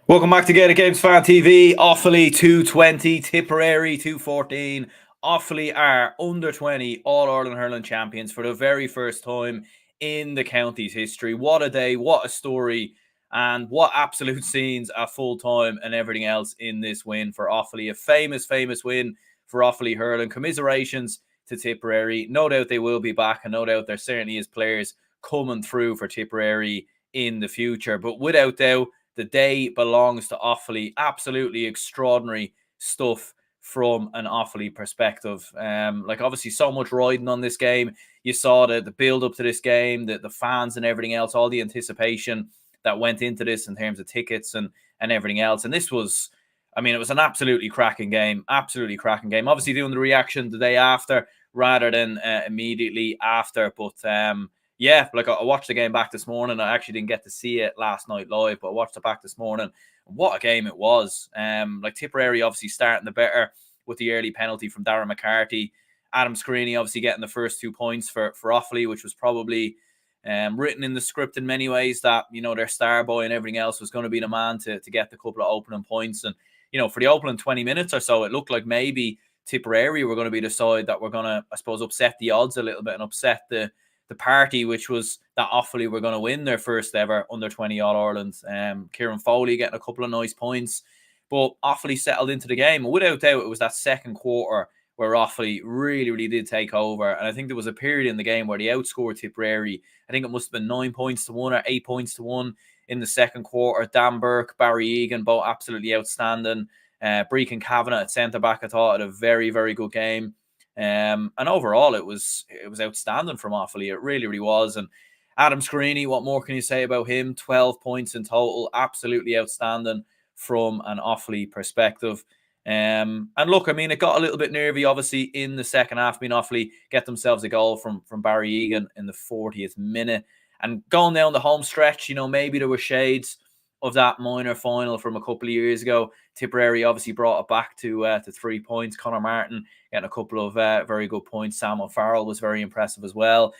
Welcome back to Gaelic Games Fan TV. Offaly 220, Tipperary 214. Offaly are under 20 All-Ireland hurling champions for the very first time in the county's history. What a day, what a story, and what absolute scenes at full time and everything else in this win for Offaly. A famous, famous win for Offaly hurling. Commiserations to Tipperary. No doubt they will be back, and no doubt there certainly is players coming through for Tipperary in the future. But without doubt, the day belongs to Offaly. Absolutely extraordinary stuff from an Offaly perspective. Obviously so much riding on this game. You saw the build up to this game, the fans and everything else, all the anticipation that went into this in terms of tickets and everything else. And this was, it was an absolutely cracking game. Absolutely cracking game. Obviously doing the reaction the day after rather than immediately after. But yeah, I watched the game back this morning. I actually didn't get to see it last night live, but I watched it back this morning. What a game it was. Tipperary obviously starting the better with the early penalty from Darren McCarthy. Adam Screeney obviously getting the first 2 points for Offaly, which was probably written in the script in many ways that, their star boy and everything else was going to be the man to get the couple of opening points. And, for the opening 20 minutes or so, it looked like maybe Tipperary were going to be the side that were going to, I suppose, upset the odds a little bit and upset the party, which was that Offaly were going to win their first ever under 20 All-Ireland. Kieran Foley getting a couple of nice points, but Offaly settled into the game. Without doubt, it was that second quarter where Offaly really, really did take over. And I think there was a period in the game where they outscored Tipperary. I think it must have been 9 points to 1 or 8 points to 1 in the second quarter. Dan Burke, Barry Egan, both absolutely outstanding. Brecon Kavanagh at centre-back, I thought, had a very, very good game. And overall, it was outstanding from Offaly. It really, really was. And Adam Screeney, what more can you say about him? 12 points in total, absolutely outstanding from an Offaly perspective. And look, it got a little bit nervy, obviously, in the second half. Offaly get themselves a goal from Barry Egan in the 40th minute. And going down the home stretch, maybe there were shades of that minor final from a couple of years ago. Tipperary obviously brought it back to 3 points. Conor Martin getting a couple of very good points. Sam O'Farrell was very impressive as well.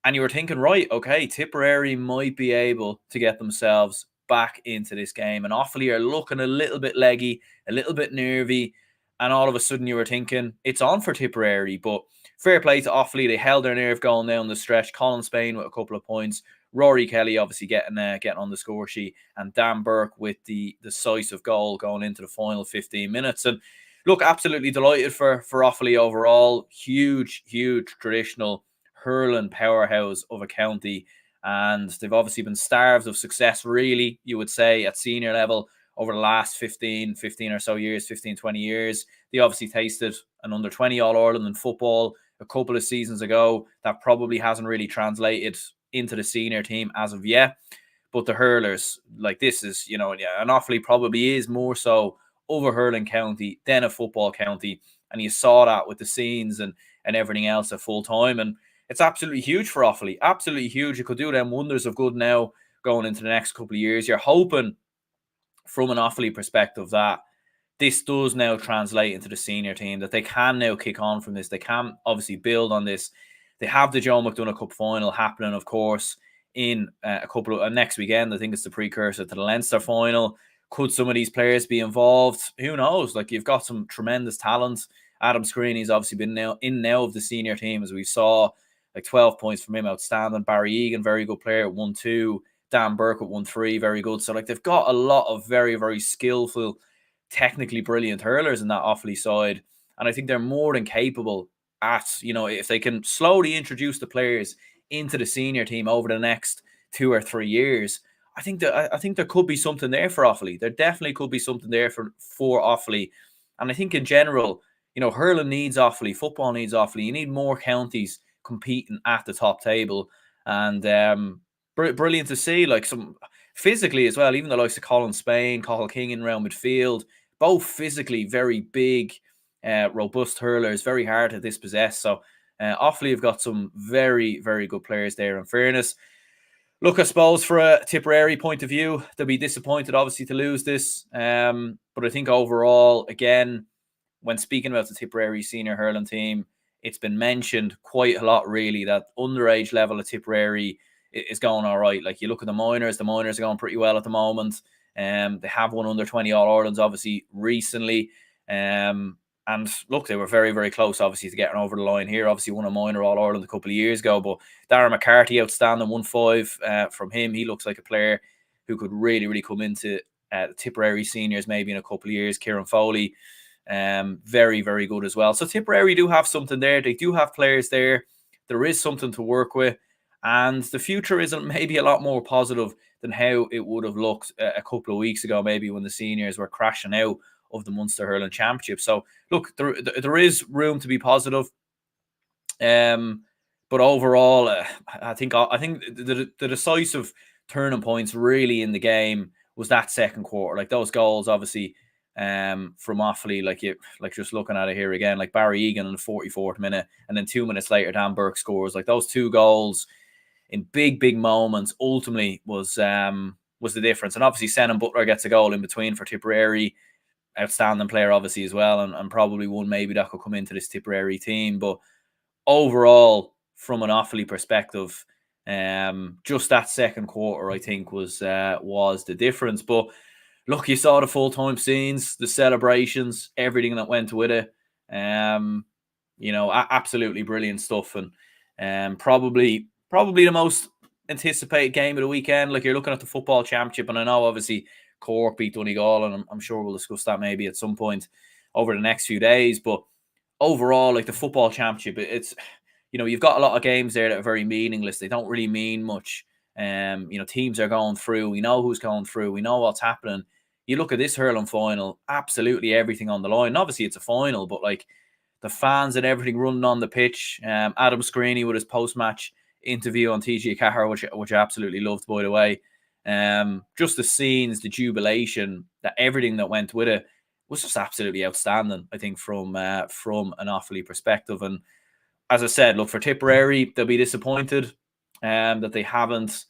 And you were thinking, right, okay, Tipperary might be able to get themselves back into this game. And Offaly are looking a little bit leggy, a little bit nervy. And all of a sudden you were thinking, it's on for Tipperary. But fair play to Offaly. They held their nerve going down the stretch. Colin Spain with a couple of points. Rory Kelly obviously getting on the score sheet, and Dan Burke with the decisive goal going into the final 15 minutes. And look, absolutely delighted for Offaly overall. Huge, huge traditional hurling powerhouse of a county. And they've obviously been starved of success, really, you would say, at senior level over the last 15 or so years, 15, 20 years. They obviously tasted an under 20 All-Ireland in football a couple of seasons ago. That probably hasn't really translated into the senior team as of yet. But the hurlers, this is, an Offaly probably is more so over hurling county than a football county. And you saw that with the scenes and everything else at full time. And it's absolutely huge for Offaly. Absolutely huge. It could do them wonders of good now going into the next couple of years. You're hoping from an Offaly perspective that this does now translate into the senior team, that they can now kick on from this. They can obviously build on this. They have the Joe McDonagh Cup final happening, of course, in a couple of next weekend. I think it's the precursor to the Leinster final. Could some of these players be involved? Who knows? You've got some tremendous talent. Adam Screeney's obviously been now of the senior team, as we saw. 12 points from him, outstanding. Barry Egan, very good player at 1-2. Dan Burke at 1-3, very good. So they've got a lot of very, very skillful, technically brilliant hurlers in that Offaly side. And I think they're more than capable if they can slowly introduce the players into the senior team over the next 2 or 3 years. I think there could be something there for Offaly. There definitely could be something there for Offaly. And I think in general, hurling needs Offaly, football needs Offaly. You need more counties competing at the top table. And brilliant to see, some physically as well, even the likes of Colin Spain, Cathal King in round midfield, both physically very big, robust hurlers, very hard to dispossess. So Offaly have got some very, very good players there, in fairness. Look, I suppose for a Tipperary point of view, they'll be disappointed, obviously, to lose this. But I think overall, again, when speaking about the Tipperary senior hurling team, it's been mentioned quite a lot, really, that underage level of Tipperary is going all right. You look at the minors are going pretty well at the moment. They have won under 20 All Irelands obviously recently. And look, they were very, very close, obviously, to getting over the line here. Obviously, won a minor All Ireland a couple of years ago. But Darren McCarthy, outstanding 1-5 from him. He looks like a player who could really, really come into the Tipperary seniors maybe in a couple of years. Kieran Foley, very, very good as well. So Tipperary do have something there. They do have players there. There is something to work with. And the future isn't maybe a lot more positive than how it would have looked a couple of weeks ago, maybe when the seniors were crashing out of the Munster Hurling Championship. So look, there is room to be positive. But overall, I think the decisive turning points really in the game was that second quarter. Like those goals, obviously, from Offaly, like just looking at it here again, like Barry Egan in the 44th minute, and then 2 minutes later, Dan Burke scores. Like those two goals in big moments ultimately was the difference. And obviously, Senan Butler gets a goal in between for Tipperary. Outstanding player, obviously, as well, and probably one maybe that could come into this Tipperary team. But overall, from an Offaly perspective, just that second quarter, I think, was the difference. But look, you saw the full-time scenes, the celebrations, everything that went with it. Absolutely brilliant stuff, and probably the most anticipated game of the weekend. Like, you're looking at the football championship, and I know obviously Cork beat Donegal, and I'm sure we'll discuss that maybe at some point over the next few days. But overall, like the football championship, it's, you've got a lot of games there that are very meaningless. They don't really mean much. Teams are going through. We know who's going through. We know what's happening. You look at this hurling final, absolutely everything on the line. Obviously, it's a final, but like the fans and everything running on the pitch. Adam Screeney with his post-match interview on TG Carr, which I absolutely loved, by the way. Just the scenes, the jubilation, that everything that went with it was just absolutely outstanding, I think, from an Offaly perspective. And as I said, look, for Tipperary, they'll be disappointed that they haven't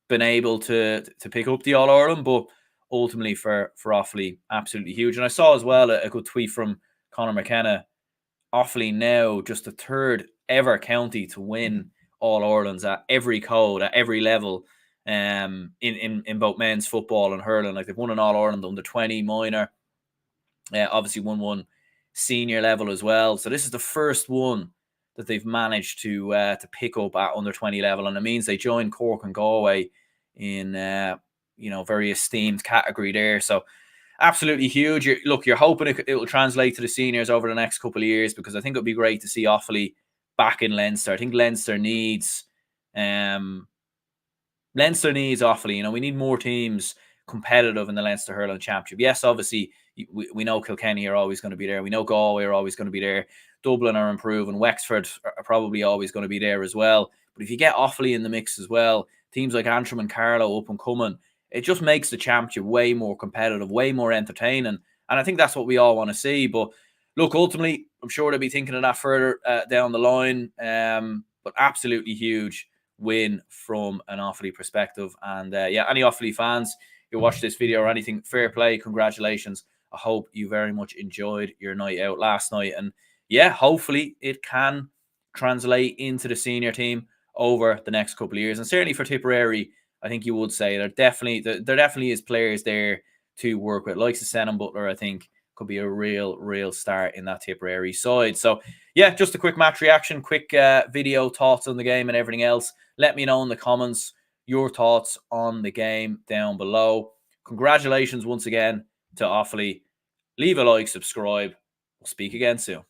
been able to pick up the All-Ireland, but ultimately for Offaly, absolutely huge. And I saw as well a good tweet from Conor McKenna. Offaly now just the third ever county to win All-Irelands at every code, at every level, in both men's football and hurling. Like, they've won an All-Ireland under 20 minor, obviously won one senior level as well. So this is the first one that they've managed to pick up at under 20 level, and it means they join Cork and Galway in very esteemed category there. So absolutely huge. You're hoping it will translate to the seniors over the next couple of years, because I think it would be great to see Offaly back in Leinster. I think Leinster needs Offaly. We need more teams competitive in the Leinster Hurling Championship. Yes, obviously, we know Kilkenny are always going to be there. We know Galway are always going to be there. Dublin are improving. Wexford are probably always going to be there as well. But if you get Offaly in the mix as well, teams like Antrim and Carlow up and coming, it just makes the championship way more competitive, way more entertaining. And I think that's what we all want to see. But look, ultimately, I'm sure they'll be thinking of that further down the line. But absolutely huge win from an Offaly perspective. And any Offaly fans who watch this video or anything, fair play, congratulations. I hope you very much enjoyed your night out last night. And hopefully it can translate into the senior team over the next couple of years. And certainly for Tipperary, I think you would say there definitely is players there to work with. Like Senan Butler, I think, could be a real start in that Tipperary side. So just a quick match reaction, quick video thoughts on the game and everything else. Let me know in the comments your thoughts on the game down below. Congratulations once again to Offaly. Leave a like, subscribe. We'll speak again soon.